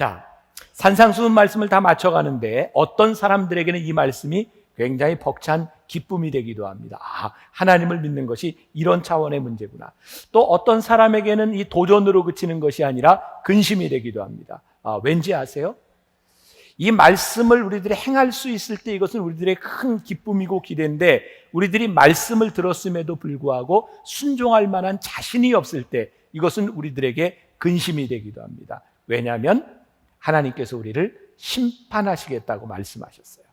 자, 산상수훈 말씀을 다 맞춰가는데 어떤 사람들에게는 이 말씀이 굉장히 벅찬 기쁨이 되기도 합니다. 아, 하나님을 믿는 것이 이런 차원의 문제구나. 또 어떤 사람에게는 이 도전으로 그치는 것이 아니라 근심이 되기도 합니다. 왠지 아세요? 이 말씀을 우리들이 행할 수 있을 때 이것은 우리들의 큰 기쁨이고 기대인데, 우리들이 말씀을 들었음에도 불구하고 순종할 만한 자신이 없을 때 이것은 우리들에게 근심이 되기도 합니다. 왜냐하면 하나님께서 우리를 심판하시겠다고 말씀하셨어요.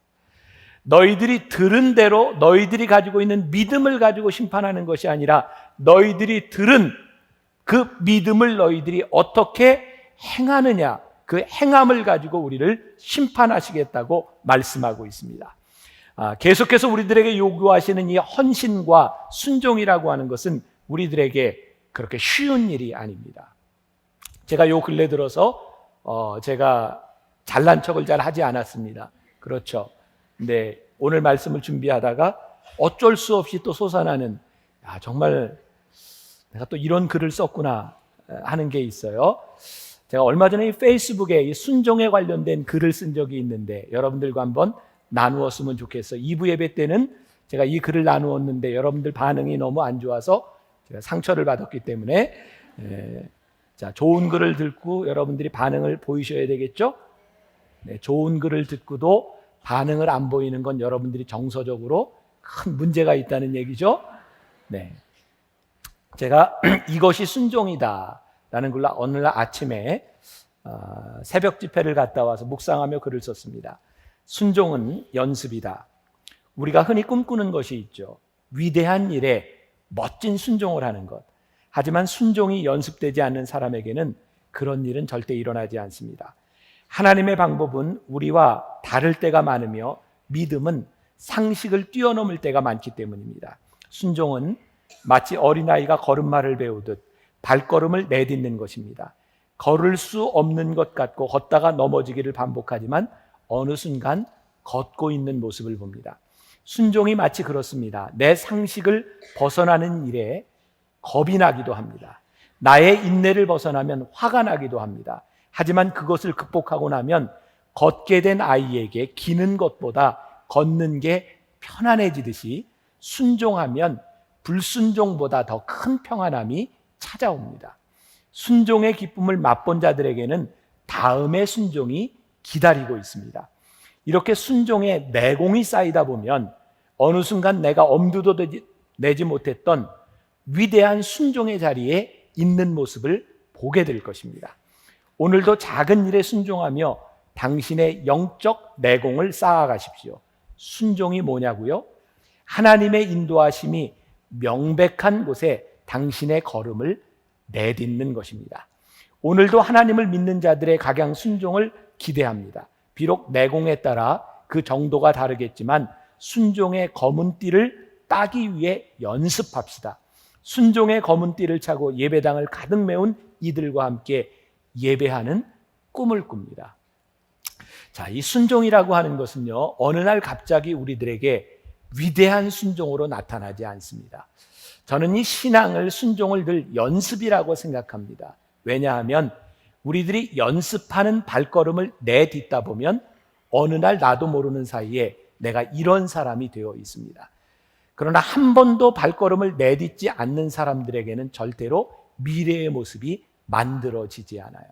너희들이 들은 대로 너희들이 가지고 있는 믿음을 가지고 심판하는 것이 아니라 너희들이 들은 그 믿음을 너희들이 어떻게 행하느냐, 그 행함을 가지고 우리를 심판하시겠다고 말씀하고 있습니다. 계속해서 우리들에게 요구하시는 이 헌신과 순종이라고 하는 것은 우리들에게 그렇게 쉬운 일이 아닙니다. 제가 요 근래 들어서 제가 잘난 척을 잘 하지 않았습니다. 그렇죠. 근데 오늘 말씀을 준비하다가 어쩔 수 없이 또 솟아나는, 정말 내가 또 이런 글을 썼구나 하는 게 있어요. 제가 얼마 전에 이 페이스북에 이 순종에 관련된 글을 쓴 적이 있는데 여러분들과 한번 나누었으면 좋겠어요. 2부 예배 때는 제가 이 글을 나누었는데 여러분들 반응이 너무 안 좋아서 제가 상처를 받았기 때문에 자, 좋은 글을 듣고 여러분들이 반응을 보이셔야 되겠죠? 네, 좋은 글을 듣고도 반응을 안 보이는 건 여러분들이 정서적으로 큰 문제가 있다는 얘기죠. 네, 제가 이것이 순종이다 라는 글로 어느 날 아침에 새벽 집회를 갔다 와서 묵상하며 글을 썼습니다. 순종은 연습이다. 우리가 흔히 꿈꾸는 것이 있죠. 위대한 일에 멋진 순종을 하는 것. 하지만 순종이 연습되지 않는 사람에게는 그런 일은 절대 일어나지 않습니다. 하나님의 방법은 우리와 다를 때가 많으며 믿음은 상식을 뛰어넘을 때가 많기 때문입니다. 순종은 마치 어린아이가 걸음마를 배우듯 발걸음을 내딛는 것입니다. 걸을 수 없는 것 같고 걷다가 넘어지기를 반복하지만 어느 순간 걷고 있는 모습을 봅니다. 순종이 마치 그렇습니다. 내 상식을 벗어나는 일에 겁이 나기도 합니다. 나의 인내를 벗어나면 화가 나기도 합니다. 하지만 그것을 극복하고 나면 걷게 된 아이에게 기는 것보다 걷는 게 편안해지듯이 순종하면 불순종보다 더 큰 평안함이 찾아옵니다. 순종의 기쁨을 맛본 자들에게는 다음의 순종이 기다리고 있습니다. 이렇게 순종의 내공이 쌓이다 보면 어느 순간 내가 엄두도 내지 못했던 위대한 순종의 자리에 있는 모습을 보게 될 것입니다. 오늘도 작은 일에 순종하며 당신의 영적 내공을 쌓아가십시오. 순종이 뭐냐고요? 하나님의 인도하심이 명백한 곳에 당신의 걸음을 내딛는 것입니다. 오늘도 하나님을 믿는 자들의 각양 순종을 기대합니다. 비록 내공에 따라 그 정도가 다르겠지만 순종의 검은 띠를 따기 위해 연습합시다. 순종의 검은 띠를 차고 예배당을 가득 메운 이들과 함께 예배하는 꿈을 꿉니다. 자, 이 순종이라고 하는 것은요, 어느 날 갑자기 우리들에게 위대한 순종으로 나타나지 않습니다. 저는 이 신앙을, 순종을 늘 연습이라고 생각합니다. 왜냐하면 우리들이 연습하는 발걸음을 내딛다 보면 어느 날 나도 모르는 사이에 내가 이런 사람이 되어 있습니다. 그러나 한 번도 발걸음을 내딛지 않는 사람들에게는 절대로 미래의 모습이 만들어지지 않아요.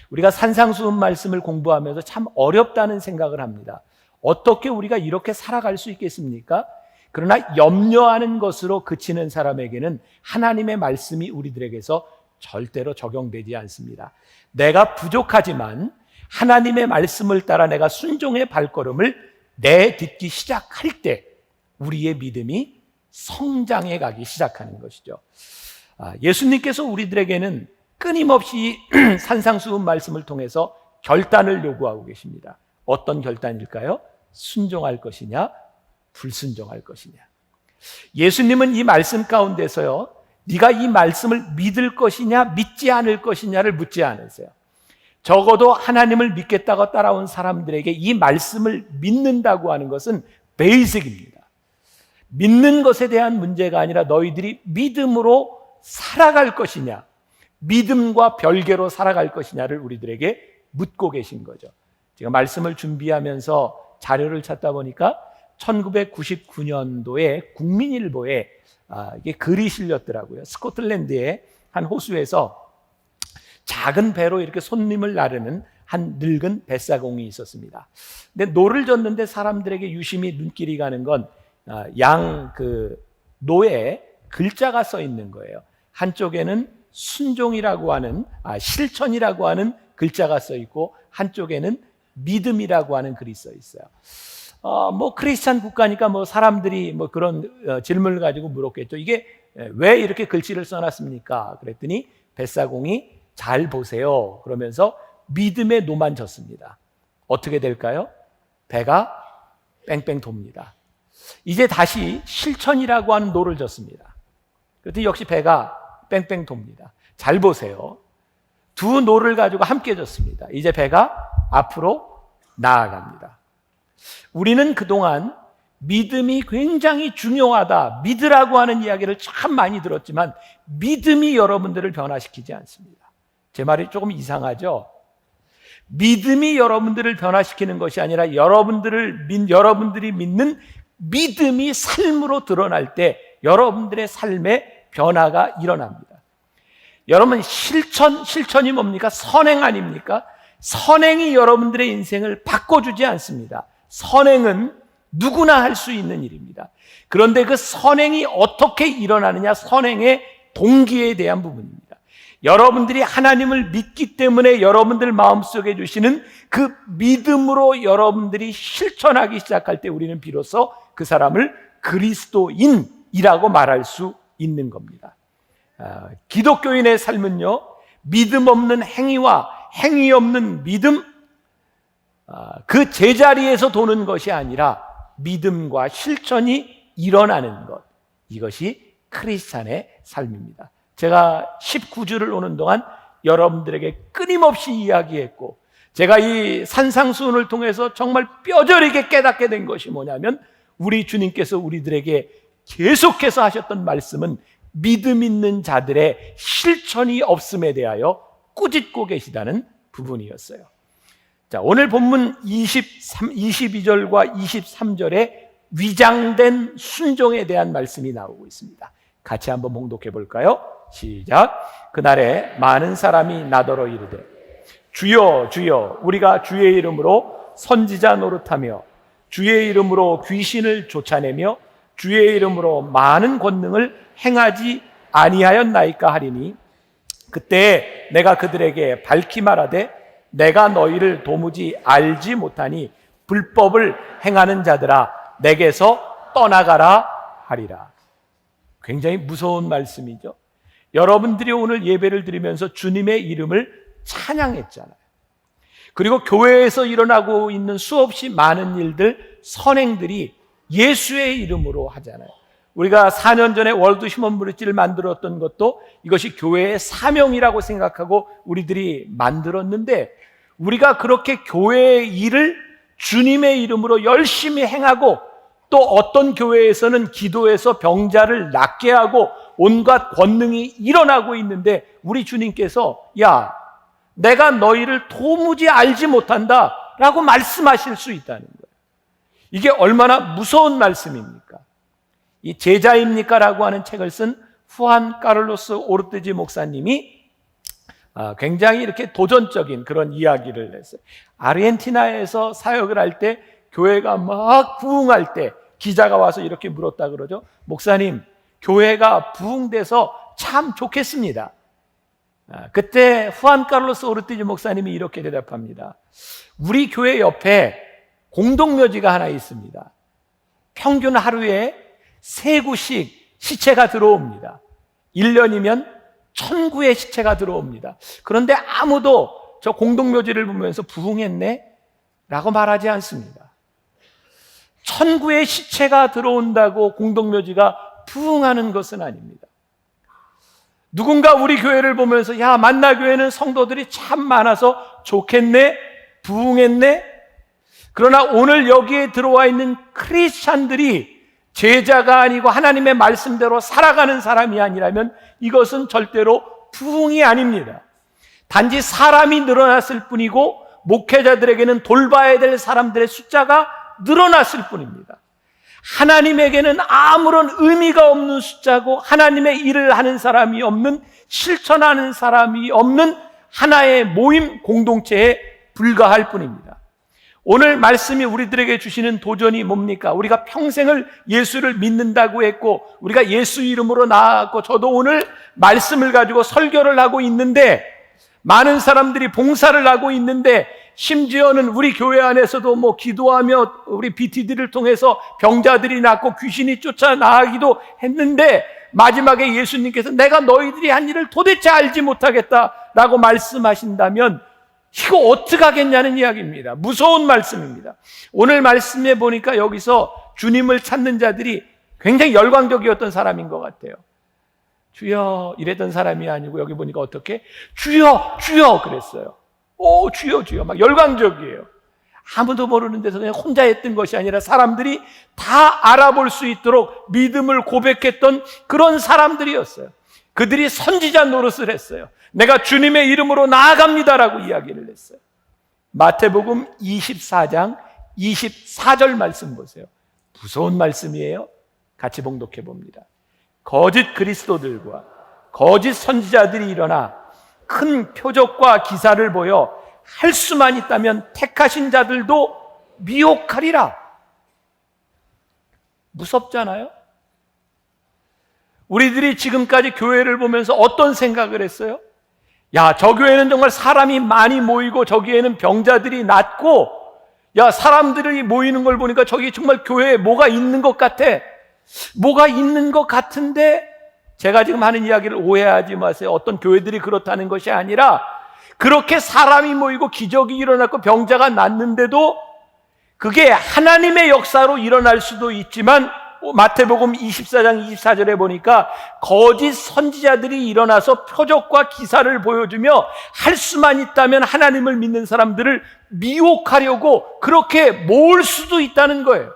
우리가 산상수훈 말씀을 공부하면서 참 어렵다는 생각을 합니다. 어떻게 우리가 이렇게 살아갈 수 있겠습니까? 그러나 염려하는 것으로 그치는 사람에게는 하나님의 말씀이 우리들에게서 절대로 적용되지 않습니다. 내가 부족하지만 하나님의 말씀을 따라 내가 순종의 발걸음을 내딛기 시작할 때 우리의 믿음이 성장해 가기 시작하는 것이죠. 예수님께서 우리들에게는 끊임없이 산상수훈 말씀을 통해서 결단을 요구하고 계십니다. 어떤 결단일까요? 순종할 것이냐, 불순종할 것이냐. 예수님은 이 말씀 가운데서요, 네가 이 말씀을 믿을 것이냐 믿지 않을 것이냐를 묻지 않으세요. 적어도 하나님을 믿겠다고 따라온 사람들에게 이 말씀을 믿는다고 하는 것은 베이직입니다. 믿는 것에 대한 문제가 아니라 너희들이 믿음으로 살아갈 것이냐, 믿음과 별개로 살아갈 것이냐를 우리들에게 묻고 계신 거죠. 제가 말씀을 준비하면서 자료를 찾다 보니까 1999년도에 국민일보에 이게 글이 실렸더라고요. 스코틀랜드의 한 호수에서 작은 배로 이렇게 손님을 나르는 한 늙은 뱃사공이 있었습니다. 근데 노를 젓는데 사람들에게 유심히 눈길이 가는 건 노에 글자가 써 있는 거예요. 한쪽에는 순종이라고 하는 실천이라고 하는 글자가 써 있고 한쪽에는 믿음이라고 하는 글이 써 있어요. 크리스찬 국가니까 사람들이 그런 질문을 가지고 물었겠죠. 이게 왜 이렇게 글씨를 써놨습니까? 그랬더니 뱃사공이 잘 보세요. 그러면서 믿음의 노만 졌습니다. 어떻게 될까요? 배가 뺑뺑 돕니다. 이제 다시 실천이라고 하는 노를 졌습니다. 그랬더니 역시 배가 뺑뺑 돕니다. 잘 보세요. 두 노를 가지고 함께 졌습니다. 이제 배가 앞으로 나아갑니다. 우리는 그동안 믿음이 굉장히 중요하다, 믿으라고 하는 이야기를 참 많이 들었지만 믿음이 여러분들을 변화시키지 않습니다. 제 말이 조금 이상하죠? 믿음이 여러분들을 변화시키는 것이 아니라 여러분들이 믿는 믿음이 삶으로 드러날 때 여러분들의 삶에 변화가 일어납니다. 여러분, 실천이 뭡니까? 선행 아닙니까? 선행이 여러분들의 인생을 바꿔주지 않습니다. 선행은 누구나 할 수 있는 일입니다. 그런데 그 선행이 어떻게 일어나느냐, 선행의 동기에 대한 부분입니다. 여러분들이 하나님을 믿기 때문에 여러분들 마음속에 주시는 그 믿음으로 여러분들이 실천하기 시작할 때 우리는 비로소 그 사람을 그리스도인이라고 말할 수 있는 겁니다. 기독교인의 삶은요, 믿음 없는 행위와 행위 없는 믿음, 그 제자리에서 도는 것이 아니라 믿음과 실천이 일어나는 것, 이것이 크리스찬의 삶입니다. 제가 19주를 오는 동안 여러분들에게 끊임없이 이야기했고, 제가 이 산상수훈을 통해서 정말 뼈저리게 깨닫게 된 것이 뭐냐면, 우리 주님께서 우리들에게 계속해서 하셨던 말씀은 믿음 있는 자들의 실천이 없음에 대하여 꾸짖고 계시다는 부분이었어요. 자, 오늘 본문 22절과 23절에 위장된 순종에 대한 말씀이 나오고 있습니다. 같이 한번 봉독해 볼까요? 시작. 그날에 많은 사람이 나더러 이르되 주여 주여 우리가 주의 이름으로 선지자 노릇하며 주의 이름으로 귀신을 쫓아내며 주의 이름으로 많은 권능을 행하지 아니하였나이까 하리니 그때 내가 그들에게 밝히 말하되 내가 너희를 도무지 알지 못하니 불법을 행하는 자들아 내게서 떠나가라 하리라. 굉장히 무서운 말씀이죠. 여러분들이 오늘 예배를 드리면서 주님의 이름을 찬양했잖아요. 그리고 교회에서 일어나고 있는 수없이 많은 일들, 선행들이 예수의 이름으로 하잖아요. 우리가 4년 전에 월드 휴먼 브릿지를 만들었던 것도 이것이 교회의 사명이라고 생각하고 우리들이 만들었는데, 우리가 그렇게 교회의 일을 주님의 이름으로 열심히 행하고, 또 어떤 교회에서는 기도해서 병자를 낫게 하고 온갖 권능이 일어나고 있는데, 우리 주님께서 야, 내가 너희를 도무지 알지 못한다 라고 말씀하실 수 있다는 거예요. 이게 얼마나 무서운 말씀입니까? 이 제자입니까? 라고 하는 책을 쓴 후안 카를로스 오르테지 목사님이 굉장히 이렇게 도전적인 그런 이야기를 했어요. 아르헨티나에서 사역을 할 때 교회가 막 부흥할 때 기자가 와서 이렇게 물었다 그러죠. 목사님, 교회가 부흥돼서 참 좋겠습니다. 그때 후안 카를로스 오르테지 목사님이 이렇게 대답합니다. 우리 교회 옆에 공동묘지가 하나 있습니다. 평균 하루에 3구씩 시체가 들어옵니다. 1년이면 1000구의 시체가 들어옵니다. 그런데 아무도 저 공동묘지를 보면서 부흥했네? 라고 말하지 않습니다. 1000구의 시체가 들어온다고 공동묘지가 부흥하는 것은 아닙니다. 누군가 우리 교회를 보면서 야, 만나교회는 성도들이 참 많아서 좋겠네? 부흥했네? 그러나 오늘 여기에 들어와 있는 크리스찬들이 제자가 아니고 하나님의 말씀대로 살아가는 사람이 아니라면 이것은 절대로 부흥이 아닙니다. 단지 사람이 늘어났을 뿐이고 목회자들에게는 돌봐야 될 사람들의 숫자가 늘어났을 뿐입니다. 하나님에게는 아무런 의미가 없는 숫자고 하나님의 일을 하는 사람이 없는, 실천하는 사람이 없는 하나의 모임 공동체에 불과할 뿐입니다. 오늘 말씀이 우리들에게 주시는 도전이 뭡니까? 우리가 평생을 예수를 믿는다고 했고 우리가 예수 이름으로 나아갔고 저도 오늘 말씀을 가지고 설교를 하고 있는데 많은 사람들이 봉사를 하고 있는데 심지어는 우리 교회 안에서도 기도하며 우리 BTD를 통해서 병자들이 낫고 귀신이 쫓아나가기도 했는데 마지막에 예수님께서 내가 너희들이 한 일을 도대체 알지 못하겠다라고 말씀하신다면 이거 어떡하겠냐는 이야기입니다. 무서운 말씀입니다. 오늘 말씀에 보니까 여기서 주님을 찾는 자들이 굉장히 열광적이었던 사람인 것 같아요. 주여 이랬던 사람이 아니고 여기 보니까 어떻게? 주여 주여 그랬어요. 오 주여 주여 막 열광적이에요. 아무도 모르는 데서 그냥 혼자 했던 것이 아니라 사람들이 다 알아볼 수 있도록 믿음을 고백했던 그런 사람들이었어요. 그들이 선지자 노릇을 했어요. 내가 주님의 이름으로 나아갑니다라고 이야기를 했어요. 마태복음 24장 24절 말씀 보세요. 무서운 말씀이에요. 같이 봉독해 봅니다. 거짓 그리스도들과 거짓 선지자들이 일어나 큰 표적과 기사를 보여 할 수만 있다면 택하신 자들도 미혹하리라. 무섭잖아요? 우리들이 지금까지 교회를 보면서 어떤 생각을 했어요? 야, 저 교회는 정말 사람이 많이 모이고 저기에는 병자들이 낫고 야, 사람들이 모이는 걸 보니까 저기 정말 교회에 뭐가 있는 것 같아. 뭐가 있는 것 같은데 제가 지금 하는 이야기를 오해하지 마세요. 어떤 교회들이 그렇다는 것이 아니라 그렇게 사람이 모이고 기적이 일어났고 병자가 낫는데도 그게 하나님의 역사로 일어날 수도 있지만 마태복음 24장 24절에 보니까 거짓 선지자들이 일어나서 표적과 기사를 보여주며 할 수만 있다면 하나님을 믿는 사람들을 미혹하려고 그렇게 모을 수도 있다는 거예요.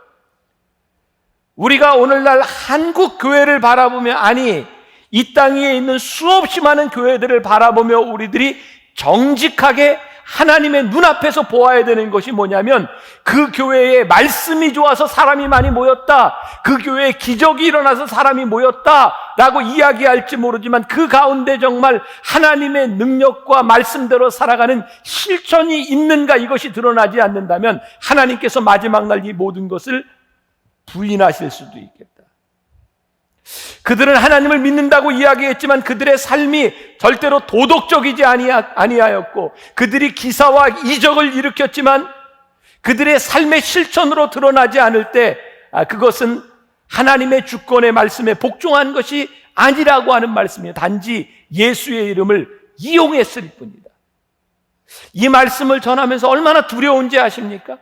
우리가 오늘날 한국 교회를 바라보며 아니 이 땅 위에 있는 수없이 많은 교회들을 바라보며 우리들이 정직하게 하나님의 눈앞에서 보아야 되는 것이 뭐냐면 그 교회에 말씀이 좋아서 사람이 많이 모였다, 그 교회에 기적이 일어나서 사람이 모였다라고 이야기할지 모르지만 그 가운데 정말 하나님의 능력과 말씀대로 살아가는 실천이 있는가 이것이 드러나지 않는다면 하나님께서 마지막 날 이 모든 것을 부인하실 수도 있겠다. 그들은 하나님을 믿는다고 이야기했지만 그들의 삶이 절대로 도덕적이지 아니하였고 그들이 기사와 이적을 일으켰지만 그들의 삶의 실천으로 드러나지 않을 때 그것은 하나님의 주권의 말씀에 복종한 것이 아니라고 하는 말씀이에요. 단지 예수의 이름을 이용했을 뿐이다. 이 말씀을 전하면서 얼마나 두려운지 아십니까?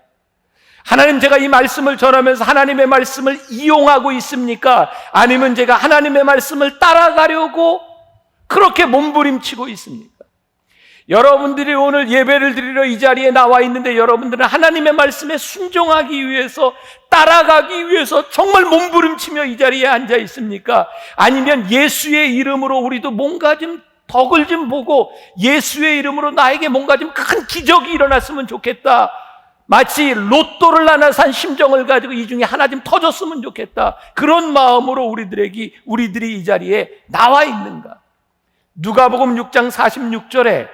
하나님, 제가 이 말씀을 전하면서 하나님의 말씀을 이용하고 있습니까? 아니면 제가 하나님의 말씀을 따라가려고 그렇게 몸부림치고 있습니까? 여러분들이 오늘 예배를 드리러 이 자리에 나와 있는데 여러분들은 하나님의 말씀에 순종하기 위해서, 따라가기 위해서 정말 몸부림치며 이 자리에 앉아 있습니까? 아니면 예수의 이름으로 우리도 뭔가 좀 덕을 좀 보고 예수의 이름으로 나에게 뭔가 좀 큰 기적이 일어났으면 좋겠다, 마치 로또를 하나 산 심정을 가지고 이 중에 하나 좀 터졌으면 좋겠다, 그런 마음으로 우리들이 이 자리에 나와 있는가? 누가복음 6장 46절에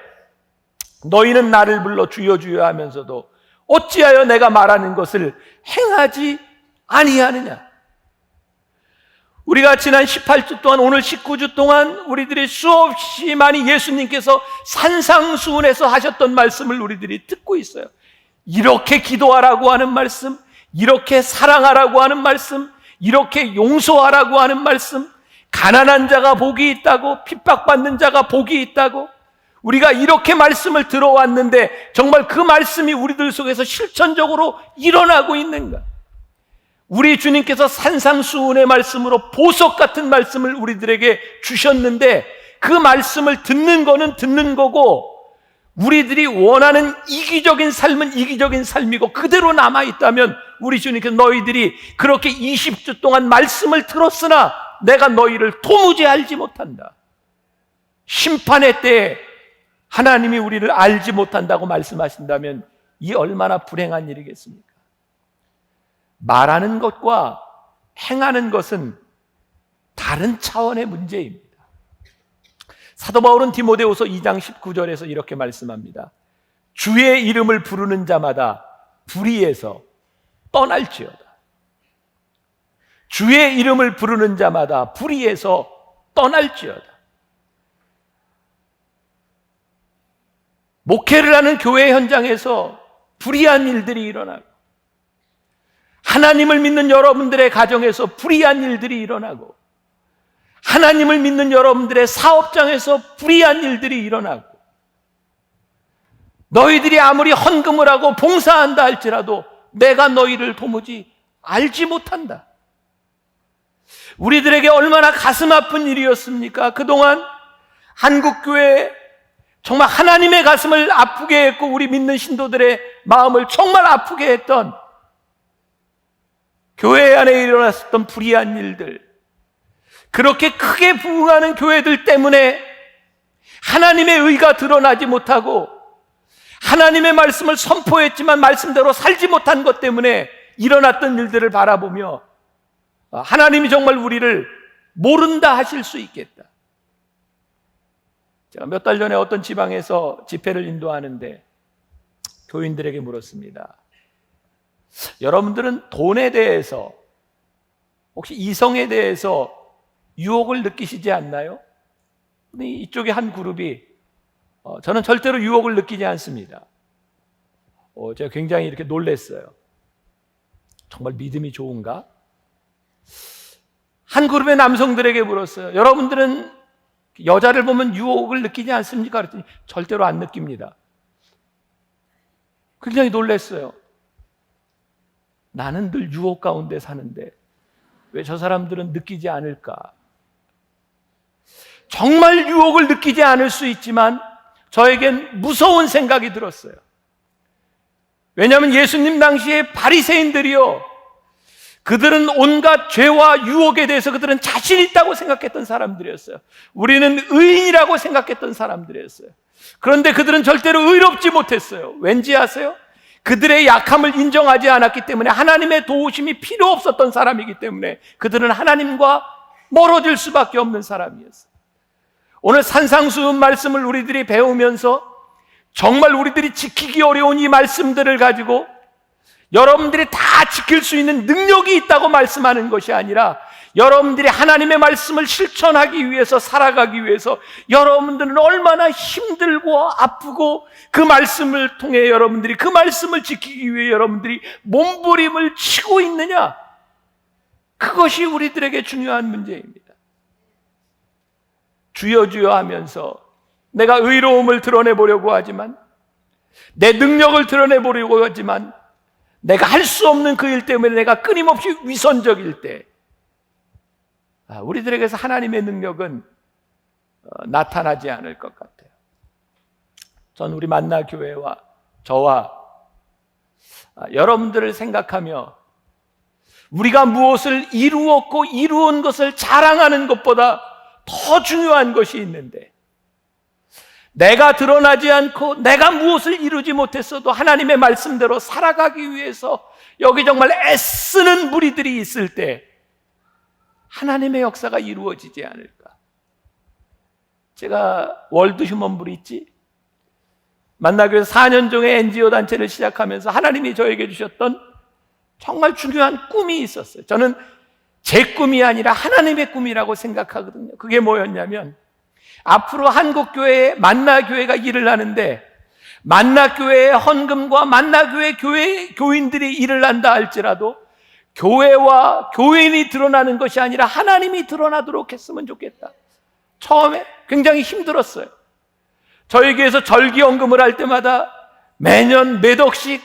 너희는 나를 불러 주여 주여 하면서도 어찌하여 내가 말하는 것을 행하지 아니하느냐? 우리가 지난 18주 동안, 오늘 19주 동안 우리들이 수없이 많이 예수님께서 산상수훈에서 하셨던 말씀을 우리들이 듣고 있어요. 이렇게 기도하라고 하는 말씀, 이렇게 사랑하라고 하는 말씀, 이렇게 용서하라고 하는 말씀, 가난한 자가 복이 있다고, 핍박받는 자가 복이 있다고, 우리가 이렇게 말씀을 들어왔는데 정말 그 말씀이 우리들 속에서 실천적으로 일어나고 있는가? 우리 주님께서 산상수훈의 말씀으로 보석 같은 말씀을 우리들에게 주셨는데 그 말씀을 듣는 거는 듣는 거고 우리들이 원하는 이기적인 삶은 이기적인 삶이고 그대로 남아있다면 우리 주님께서 너희들이 그렇게 20주 동안 말씀을 들었으나 내가 너희를 도무지 알지 못한다. 심판의 때에 하나님이 우리를 알지 못한다고 말씀하신다면 이 얼마나 불행한 일이겠습니까? 말하는 것과 행하는 것은 다른 차원의 문제입니다. 사도 바울은 디모데후서 2장 19절에서 이렇게 말씀합니다. 주의 이름을 부르는 자마다 불의에서 떠날지어다. 주의 이름을 부르는 자마다 불의에서 떠날지어다. 목회를 하는 교회 현장에서 불의한 일들이 일어나고, 하나님을 믿는 여러분들의 가정에서 불의한 일들이 일어나고, 하나님을 믿는 여러분들의 사업장에서 불의한 일들이 일어나고, 너희들이 아무리 헌금을 하고 봉사한다 할지라도 내가 너희를 도무지 알지 못한다. 우리들에게 얼마나 가슴 아픈 일이었습니까? 그동안 한국교회 정말 하나님의 가슴을 아프게 했고 우리 믿는 신도들의 마음을 정말 아프게 했던 교회 안에 일어났었던 불의한 일들, 그렇게 크게 부흥하는 교회들 때문에 하나님의 의가 드러나지 못하고 하나님의 말씀을 선포했지만 말씀대로 살지 못한 것 때문에 일어났던 일들을 바라보며 하나님이 정말 우리를 모른다 하실 수 있겠다. 제가 몇 달 전에 어떤 지방에서 집회를 인도하는데 교인들에게 물었습니다. 여러분들은 돈에 대해서, 혹시 이성에 대해서 유혹을 느끼시지 않나요? 이쪽에 한 그룹이 저는 절대로 유혹을 느끼지 않습니다. 제가 굉장히 이렇게 놀랐어요. 정말 믿음이 좋은가? 한 그룹의 남성들에게 물었어요. 여러분들은 여자를 보면 유혹을 느끼지 않습니까? 그랬더니 절대로 안 느낍니다. 굉장히 놀랐어요. 나는 늘 유혹 가운데 사는데 왜 저 사람들은 느끼지 않을까? 정말 유혹을 느끼지 않을 수 있지만 저에겐 무서운 생각이 들었어요. 왜냐하면 예수님 당시에 바리새인들이요, 그들은 온갖 죄와 유혹에 대해서 그들은 자신 있다고 생각했던 사람들이었어요. 우리는 의인이라고 생각했던 사람들이었어요. 그런데 그들은 절대로 의롭지 못했어요. 왠지 아세요? 그들의 약함을 인정하지 않았기 때문에, 하나님의 도우심이 필요 없었던 사람이기 때문에 그들은 하나님과 멀어질 수밖에 없는 사람이었어요. 오늘 산상수훈 말씀을 우리들이 배우면서 정말 우리들이 지키기 어려운 이 말씀들을 가지고 여러분들이 다 지킬 수 있는 능력이 있다고 말씀하는 것이 아니라, 여러분들이 하나님의 말씀을 실천하기 위해서, 살아가기 위해서 여러분들은 얼마나 힘들고 아프고 그 말씀을 통해 여러분들이 그 말씀을 지키기 위해 여러분들이 몸부림을 치고 있느냐, 그것이 우리들에게 중요한 문제입니다. 주여 주여 하면서 내가 의로움을 드러내보려고 하지만, 내 능력을 드러내보려고 하지만, 내가 할 수 없는 그 일 때문에 내가 끊임없이 위선적일 때, 우리들에게서 하나님의 능력은 나타나지 않을 것 같아요. 전 우리 만나교회와 저와 여러분들을 생각하며 우리가 무엇을 이루었고 이루은 것을 자랑하는 것보다 더 중요한 것이 있는데, 내가 드러나지 않고 내가 무엇을 이루지 못했어도 하나님의 말씀대로 살아가기 위해서 여기 정말 애쓰는 무리들이 있을 때 하나님의 역사가 이루어지지 않을까. 제가 월드 휴먼 브릿지 만나교회에서 4년 전에 NGO 단체를 시작하면서 하나님이 저에게 주셨던 정말 중요한 꿈이 있었어요. 저는 제 꿈이 아니라 하나님의 꿈이라고 생각하거든요. 그게 뭐였냐면, 앞으로 한국교회에 만나교회가 일을 하는데 만나교회의 헌금과 만나교회 교인들이 일을 한다 할지라도 교회와 교인이 드러나는 것이 아니라 하나님이 드러나도록 했으면 좋겠다. 처음에 굉장히 힘들었어요. 저희 교회에서 절기헌금을 할 때마다 매년 몇 억씩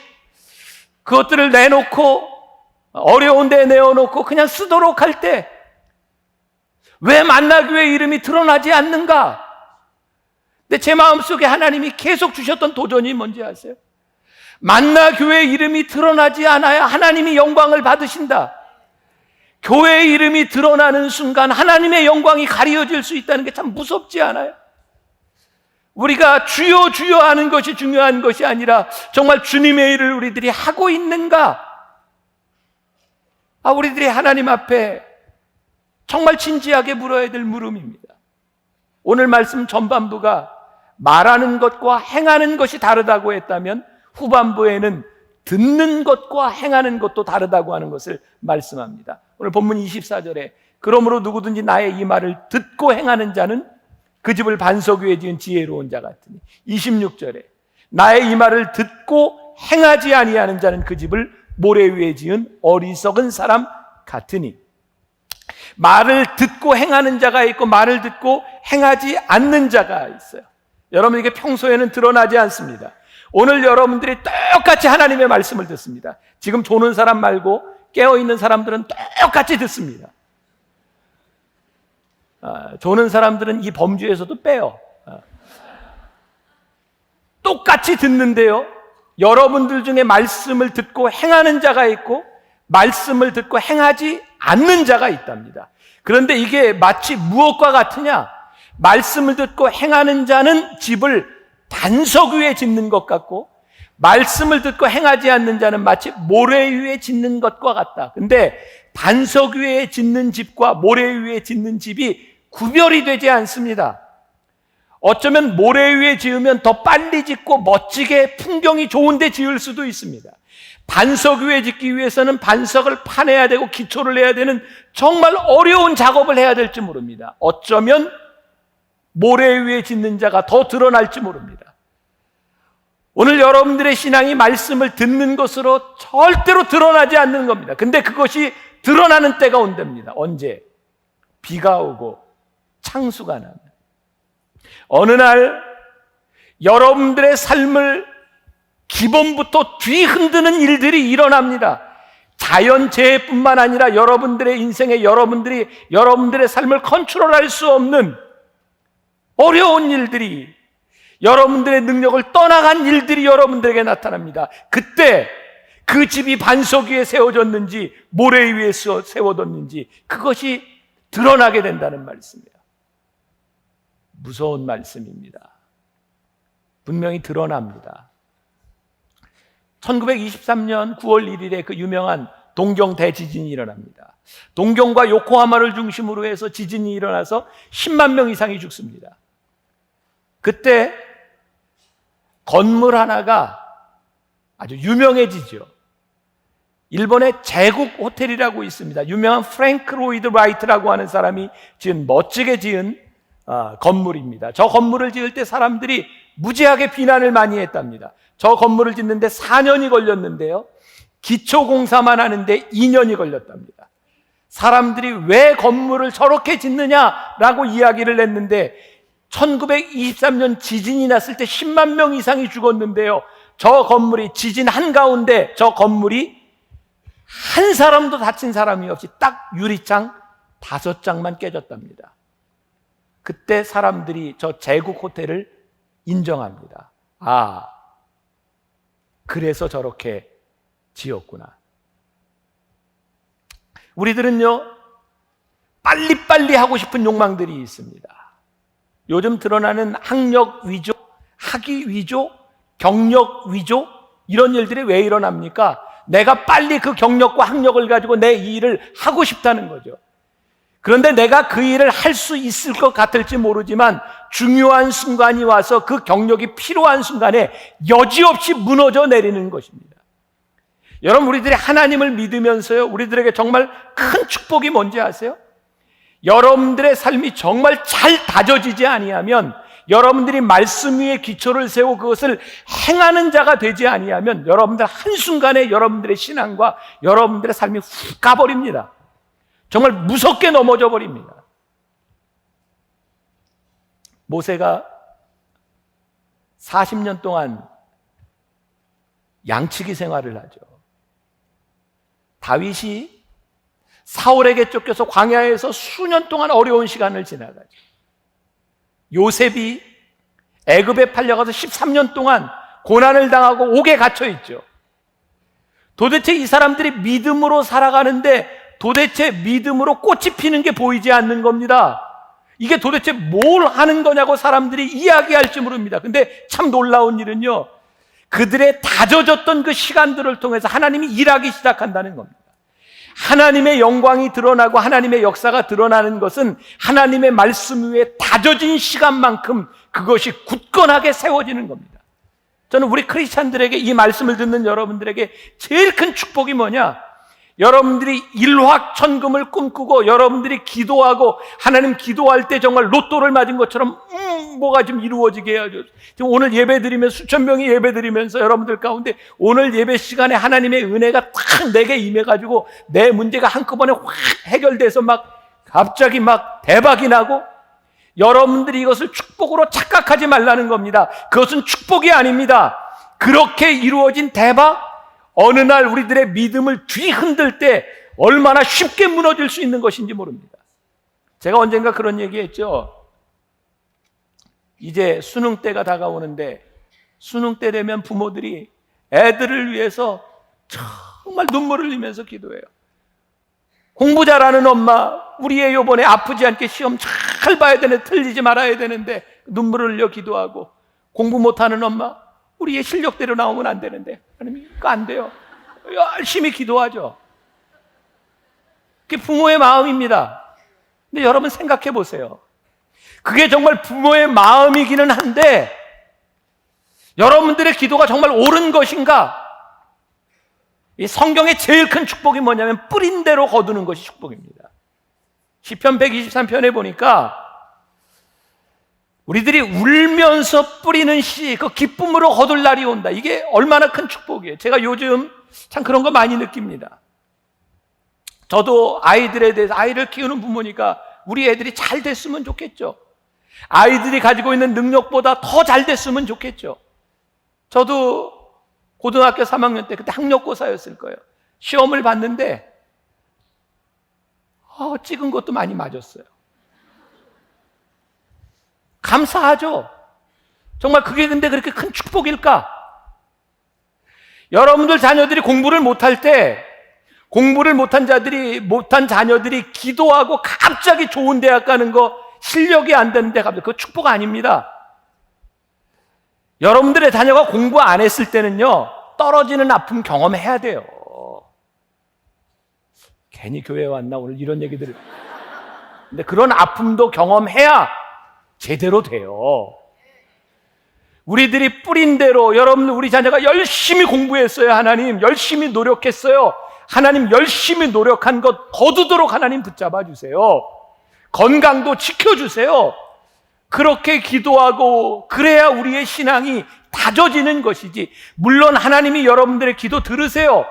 그것들을 내놓고 어려운 데 내어놓고 그냥 쓰도록 할 때 왜 만나교회 이름이 드러나지 않는가? 근데 제 마음속에 하나님이 계속 주셨던 도전이 뭔지 아세요? 만나교회 이름이 드러나지 않아야 하나님이 영광을 받으신다. 교회 이름이 드러나는 순간 하나님의 영광이 가려질 수 있다는 게 참 무섭지 않아요? 우리가 주여 주여 하는 것이 중요한 것이 아니라 정말 주님의 일을 우리들이 하고 있는가? 우리들이 하나님 앞에 정말 진지하게 물어야 될 물음입니다. 오늘 말씀 전반부가 말하는 것과 행하는 것이 다르다고 했다면 후반부에는 듣는 것과 행하는 것도 다르다고 하는 것을 말씀합니다. 오늘 본문 24절에 그러므로 누구든지 나의 이 말을 듣고 행하는 자는 그 집을 반석 위에 지은 지혜로운 자 같으니, 26절에 나의 이 말을 듣고 행하지 아니하는 자는 그 집을 모래 위에 지은 어리석은 사람 같으니, 말을 듣고 행하는 자가 있고 말을 듣고 행하지 않는 자가 있어요. 여러분, 이게 평소에는 드러나지 않습니다. 오늘 여러분들이 똑같이 하나님의 말씀을 듣습니다. 지금 조는 사람 말고 깨어있는 사람들은 똑같이 듣습니다. 조는 사람들은 이 범주에서도 빼요. 똑같이 듣는데요, 여러분들 중에 말씀을 듣고 행하는 자가 있고 말씀을 듣고 행하지 않는 자가 있답니다. 그런데 이게 마치 무엇과 같으냐? 말씀을 듣고 행하는 자는 집을 반석 위에 짓는 것 같고 말씀을 듣고 행하지 않는 자는 마치 모래 위에 짓는 것과 같다. 근데 반석 위에 짓는 집과 모래 위에 짓는 집이 구별이 되지 않습니다. 어쩌면 모래 위에 지으면 더 빨리 짓고 멋지게 풍경이 좋은데 지을 수도 있습니다. 반석 위에 짓기 위해서는 반석을 파내야 되고 기초를 해야 되는 정말 어려운 작업을 해야 될지 모릅니다. 어쩌면 모래 위에 짓는 자가 더 드러날지 모릅니다. 오늘 여러분들의 신앙이 말씀을 듣는 것으로 절대로 드러나지 않는 겁니다. 근데 그것이 드러나는 때가 온답니다. 언제? 비가 오고 창수가 나면. 어느 날 여러분들의 삶을 기본부터 뒤흔드는 일들이 일어납니다. 자연재해뿐만 아니라 여러분들의 인생에 여러분들이 여러분들의 삶을 컨트롤할 수 없는 어려운 일들이, 여러분들의 능력을 떠나간 일들이 여러분들에게 나타납니다. 그때 그 집이 반석 위에 세워졌는지 모래 위에 세워졌는지 그것이 드러나게 된다는 말씀이에요. 무서운 말씀입니다. 분명히 드러납니다. 1923년 9월 1일에 그 유명한 동경 대지진이 일어납니다. 동경과 요코하마를 중심으로 해서 지진이 일어나서 10만 명 이상이 죽습니다. 그때 건물 하나가 아주 유명해지죠. 일본의 제국 호텔이라고 있습니다. 유명한 프랭크 로이드 라이트라고 하는 사람이 멋지게 지은 건물입니다. 저 건물을 지을 때 사람들이 무지하게 비난을 많이 했답니다. 저 건물을 짓는데 4년이 걸렸는데요, 기초공사만 하는데 2년이 걸렸답니다. 사람들이 왜 건물을 저렇게 짓느냐라고 이야기를 했는데 1923년 지진이 났을 때 10만 명 이상이 죽었는데요, 저 건물이 지진 한가운데 저 건물이 한 사람도 다친 사람이 없이 딱 유리창 5장만 깨졌답니다. 그때 사람들이 저 제국 호텔을 인정합니다. 그래서 저렇게 지었구나. 우리들은요, 빨리빨리 하고 싶은 욕망들이 있습니다. 요즘 드러나는 학력 위조, 학위 위조, 경력 위조, 이런 일들이 왜 일어납니까? 내가 빨리 그 경력과 학력을 가지고 내 이 일을 하고 싶다는 거죠. 그런데 내가 그 일을 할 수 있을 것 같을지 모르지만 중요한 순간이 와서 그 경력이 필요한 순간에 여지없이 무너져 내리는 것입니다. 여러분, 우리들이 하나님을 믿으면서요, 우리들에게 정말 큰 축복이 뭔지 아세요? 여러분들의 삶이 정말 잘 다져지지 아니하면, 여러분들이 말씀 위에 기초를 세우고 그것을 행하는 자가 되지 아니하면 여러분들 한순간에 여러분들의 신앙과 여러분들의 삶이 훅 가버립니다. 정말 무섭게 넘어져 버립니다. 모세가 40년 동안 양치기 생활을 하죠. 다윗이 사울에게 쫓겨서 광야에서 수년 동안 어려운 시간을 지나가죠. 요셉이 애굽에 팔려가서 13년 동안 고난을 당하고 옥에 갇혀 있죠. 도대체 이 사람들이 믿음으로 살아가는데 도대체 믿음으로 꽃이 피는 게 보이지 않는 겁니다. 이게 도대체 뭘 하는 거냐고 사람들이 이야기할지 모릅니다. 근데 참 놀라운 일은요, 그들의 다져졌던 그 시간들을 통해서 하나님이 일하기 시작한다는 겁니다. 하나님의 영광이 드러나고 하나님의 역사가 드러나는 것은 하나님의 말씀 위에 다져진 시간만큼 그것이 굳건하게 세워지는 겁니다. 저는 우리 크리스찬들에게, 이 말씀을 듣는 여러분들에게 제일 큰 축복이 뭐냐? 여러분들이 일확천금을 꿈꾸고 여러분들이 기도하고 하나님 기도할 때 정말 로또를 맞은 것처럼 뭐가 좀 이루어지게 해야죠. 지금 오늘 예배드리면서 수천 명이 예배드리면서 여러분들 가운데 오늘 예배 시간에 하나님의 은혜가 딱 내게 임해가지고 내 문제가 한꺼번에 확 해결돼서 막 갑자기 막 대박이 나고, 여러분들이 이것을 축복으로 착각하지 말라는 겁니다. 그것은 축복이 아닙니다. 그렇게 이루어진 대박, 어느 날 우리들의 믿음을 뒤흔들 때 얼마나 쉽게 무너질 수 있는 것인지 모릅니다. 제가 언젠가 그런 얘기했죠. 이제 수능 때가 다가오는데 수능 때 되면 부모들이 애들을 위해서 정말 눈물을 흘리면서 기도해요. 공부 잘하는 엄마, 우리 애 요번에 아프지 않게 시험 잘 봐야 되는데 틀리지 말아야 되는데 눈물을 흘려 기도하고, 공부 못하는 엄마, 우리 애 실력대로 나오면 안 되는데 하나님 그거 안 돼요. 열심히 기도하죠. 그게 부모의 마음입니다. 근데 여러분 생각해 보세요. 그게 정말 부모의 마음이기는 한데 여러분들의 기도가 정말 옳은 것인가? 이 성경의 제일 큰 축복이 뭐냐면 뿌린 대로 거두는 것이 축복입니다. 시편 123편에 보니까 우리들이 울면서 뿌리는 씨, 그 기쁨으로 거둘 날이 온다. 이게 얼마나 큰 축복이에요. 제가 요즘 참 그런 거 많이 느낍니다. 저도 아이들에 대해서, 아이를 키우는 부모니까 우리 애들이 잘 됐으면 좋겠죠. 아이들이 가지고 있는 능력보다 더 잘 됐으면 좋겠죠. 저도 고등학교 3학년 때, 그때 학력고사였을 거예요. 시험을 봤는데 찍은 것도 많이 맞았어요. 감사하죠. 정말 그게 근데 그렇게 큰 축복일까? 여러분들 자녀들이 공부를 못할 때, 공부를 못한 자녀들이 기도하고 갑자기 좋은 대학 가는 거, 실력이 안 되는데 갑자기, 그거 축복 아닙니다. 여러분들의 자녀가 공부 안 했을 때는요, 떨어지는 아픔 경험해야 돼요. 괜히 교회에 왔나 오늘 이런 얘기들. 근데 그런 아픔도 경험해야 제대로 돼요. 우리들이 뿌린 대로, 여러분, 우리 자녀가 열심히 공부했어요. 하나님 열심히 노력했어요. 하나님 열심히 노력한 것 거두도록 하나님 붙잡아 주세요. 건강도 지켜주세요. 그렇게 기도하고 그래야 우리의 신앙이 다져지는 것이지. 물론 하나님이 여러분들의 기도 들으세요.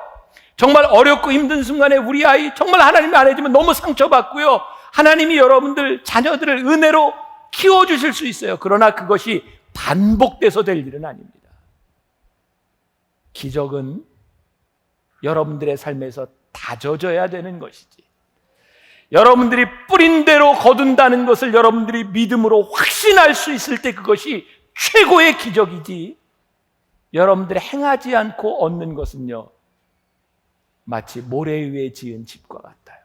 정말 어렵고 힘든 순간에 우리 아이 정말 하나님이 안 해주면 너무 상처받고요, 하나님이 여러분들 자녀들을 은혜로 키워주실 수 있어요. 그러나 그것이 반복돼서 될 일은 아닙니다. 기적은 여러분들의 삶에서 다져져야 되는 것이지, 여러분들이 뿌린 대로 거둔다는 것을 여러분들이 믿음으로 확신할 수 있을 때 그것이 최고의 기적이지, 여러분들이 행하지 않고 얻는 것은요, 마치 모래 위에 지은 집과 같아요.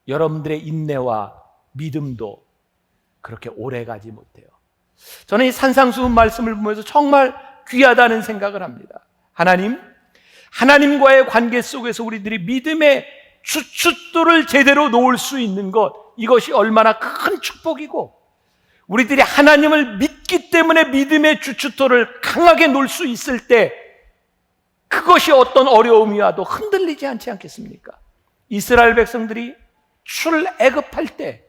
여러분들의 인내와 믿음도 그렇게 오래가지 못해요. 저는 이 산상수훈 말씀을 보면서 정말 귀하다는 생각을 합니다. 하나님과의 관계 속에서 우리들이 믿음의 주춧돌을 제대로 놓을 수 있는 것, 이것이 얼마나 큰 축복이고, 우리들이 하나님을 믿기 때문에 믿음의 주춧돌을 강하게 놓을 수 있을 때 그것이 어떤 어려움이 와도 흔들리지 않지 않겠습니까? 이스라엘 백성들이 출애굽할 때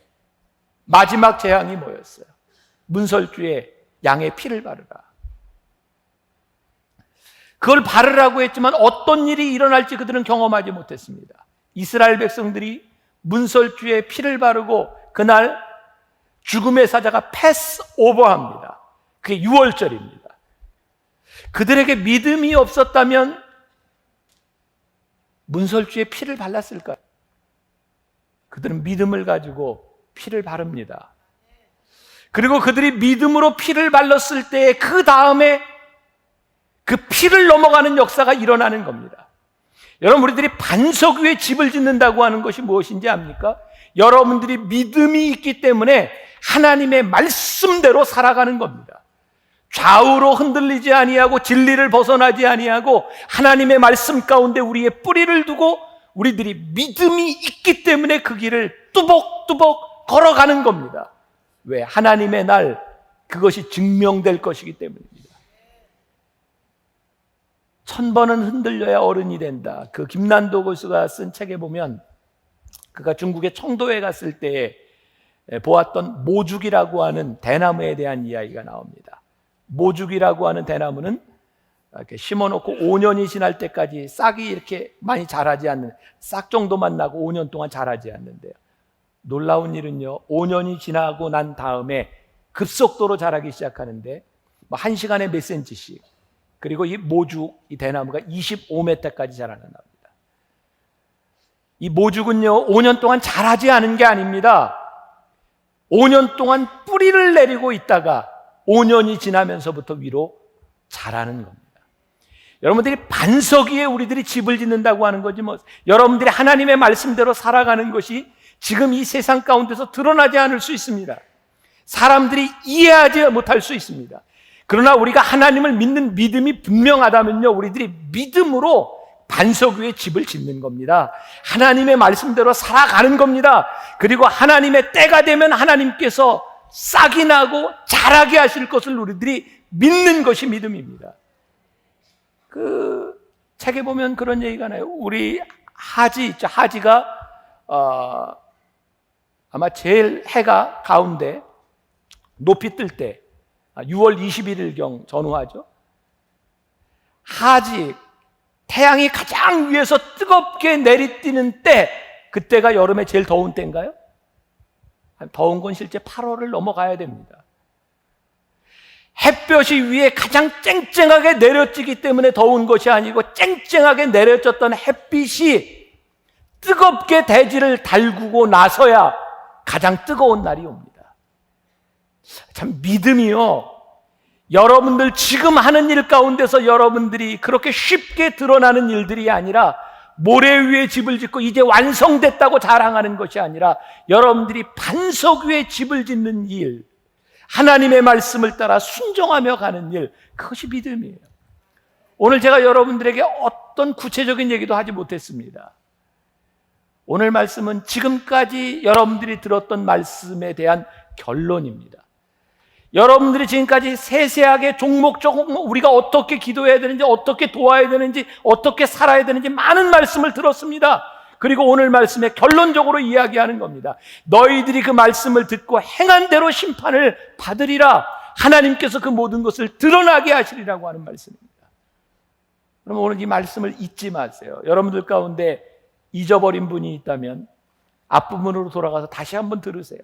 마지막 재앙이 뭐였어요? 문설주에 양의 피를 바르라. 그걸 바르라고 했지만 어떤 일이 일어날지 그들은 경험하지 못했습니다. 이스라엘 백성들이 문설주에 피를 바르고 그날 죽음의 사자가 패스오버합니다. 그게 6월절입니다. 그들에게 믿음이 없었다면 문설주에 피를 발랐을까요? 그들은 믿음을 가지고 피를 바릅니다. 그리고 그들이 믿음으로 피를 발랐을 때 그 다음에 그 피를 넘어가는 역사가 일어나는 겁니다. 여러분, 우리들이 반석 위에 집을 짓는다고 하는 것이 무엇인지 압니까? 여러분들이 믿음이 있기 때문에 하나님의 말씀대로 살아가는 겁니다. 좌우로 흔들리지 아니하고 진리를 벗어나지 아니하고 하나님의 말씀 가운데 우리의 뿌리를 두고 우리들이 믿음이 있기 때문에 그 길을 뚜벅뚜벅 걸어가는 겁니다. 왜? 하나님의 날 그것이 증명될 것이기 때문입니다. 1000번은 흔들려야 어른이 된다. 그 김난도 교수가 쓴 책에 보면 그가 중국의 청도에 갔을 때 보았던 모죽이라고 하는 대나무에 대한 이야기가 나옵니다. 모죽이라고 하는 대나무는 이렇게 심어놓고 5년이 지날 때까지 싹이 이렇게 많이 자라지 않는, 싹 정도만 나고 5년 동안 자라지 않는데요. 놀라운 일은요, 5년이 지나고 난 다음에 급속도로 자라기 시작하는데 1시간에 몇 센치씩, 그리고 이 모죽, 이 대나무가 25m까지 자라난답니다. 이 모죽은요 5년 동안 자라지 않은 게 아닙니다. 5년 동안 뿌리를 내리고 있다가 5년이 지나면서부터 위로 자라는 겁니다. 여러분들이 반석 위에 우리들이 집을 짓는다고 하는 거지 뭐, 여러분들이 하나님의 말씀대로 살아가는 것이 지금 이 세상 가운데서 드러나지 않을 수 있습니다. 사람들이 이해하지 못할 수 있습니다. 그러나 우리가 하나님을 믿는 믿음이 분명하다면요, 우리들이 믿음으로 반석 위에 집을 짓는 겁니다. 하나님의 말씀대로 살아가는 겁니다. 그리고 하나님의 때가 되면 하나님께서 싹이 나고 자라게 하실 것을 우리들이 믿는 것이 믿음입니다. 그 책에 보면 그런 얘기가 나요. 우리 하지 있죠. 하지가 아마 제일 해가 가운데 높이 뜰 때 6월 21일경 전후하죠. 하지, 태양이 가장 위에서 뜨겁게 내리뛰는 때, 그때가 여름에 제일 더운 때인가요? 더운 건 실제 8월을 넘어가야 됩니다. 햇볕이 위에 가장 쨍쨍하게 내려지기 때문에 더운 것이 아니고, 쨍쨍하게 내려졌던 햇빛이 뜨겁게 대지를 달구고 나서야 가장 뜨거운 날이 옵니다. 참, 믿음이요, 여러분들 지금 하는 일 가운데서 여러분들이 그렇게 쉽게 드러나는 일들이 아니라, 모래 위에 집을 짓고 이제 완성됐다고 자랑하는 것이 아니라, 여러분들이 반석 위에 집을 짓는 일, 하나님의 말씀을 따라 순종하며 가는 일, 그것이 믿음이에요. 오늘 제가 여러분들에게 어떤 구체적인 얘기도 하지 못했습니다. 오늘 말씀은 지금까지 여러분들이 들었던 말씀에 대한 결론입니다. 여러분들이 지금까지 세세하게 종목 우리가 어떻게 기도해야 되는지, 어떻게 도와야 되는지, 어떻게 살아야 되는지 많은 말씀을 들었습니다. 그리고 오늘 말씀에 결론적으로 이야기하는 겁니다. 너희들이 그 말씀을 듣고 행한 대로 심판을 받으리라. 하나님께서 그 모든 것을 드러나게 하시리라고 하는 말씀입니다. 그럼 오늘 이 말씀을 잊지 마세요. 여러분들 가운데 잊어버린 분이 있다면 앞부분으로 돌아가서 다시 한번 들으세요.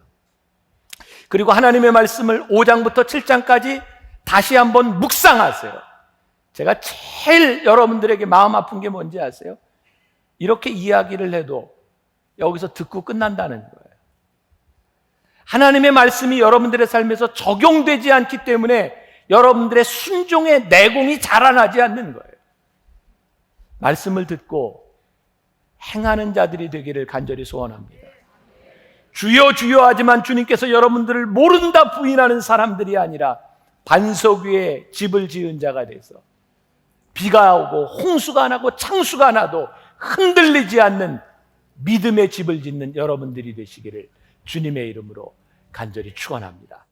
그리고 하나님의 말씀을 5장부터 7장까지 다시 한번 묵상하세요. 제가 제일 여러분들에게 마음 아픈 게 뭔지 아세요? 이렇게 이야기를 해도 여기서 듣고 끝난다는 거예요. 하나님의 말씀이 여러분들의 삶에서 적용되지 않기 때문에 여러분들의 순종의 내공이 자라나지 않는 거예요. 말씀을 듣고 행하는 자들이 되기를 간절히 소원합니다. 주여 주여 하지만 주님께서 여러분들을 모른다 부인하는 사람들이 아니라 반석 위에 집을 지은 자가 돼서 비가 오고 홍수가 나고 창수가 나도 흔들리지 않는 믿음의 집을 짓는 여러분들이 되시기를 주님의 이름으로 간절히 축원합니다.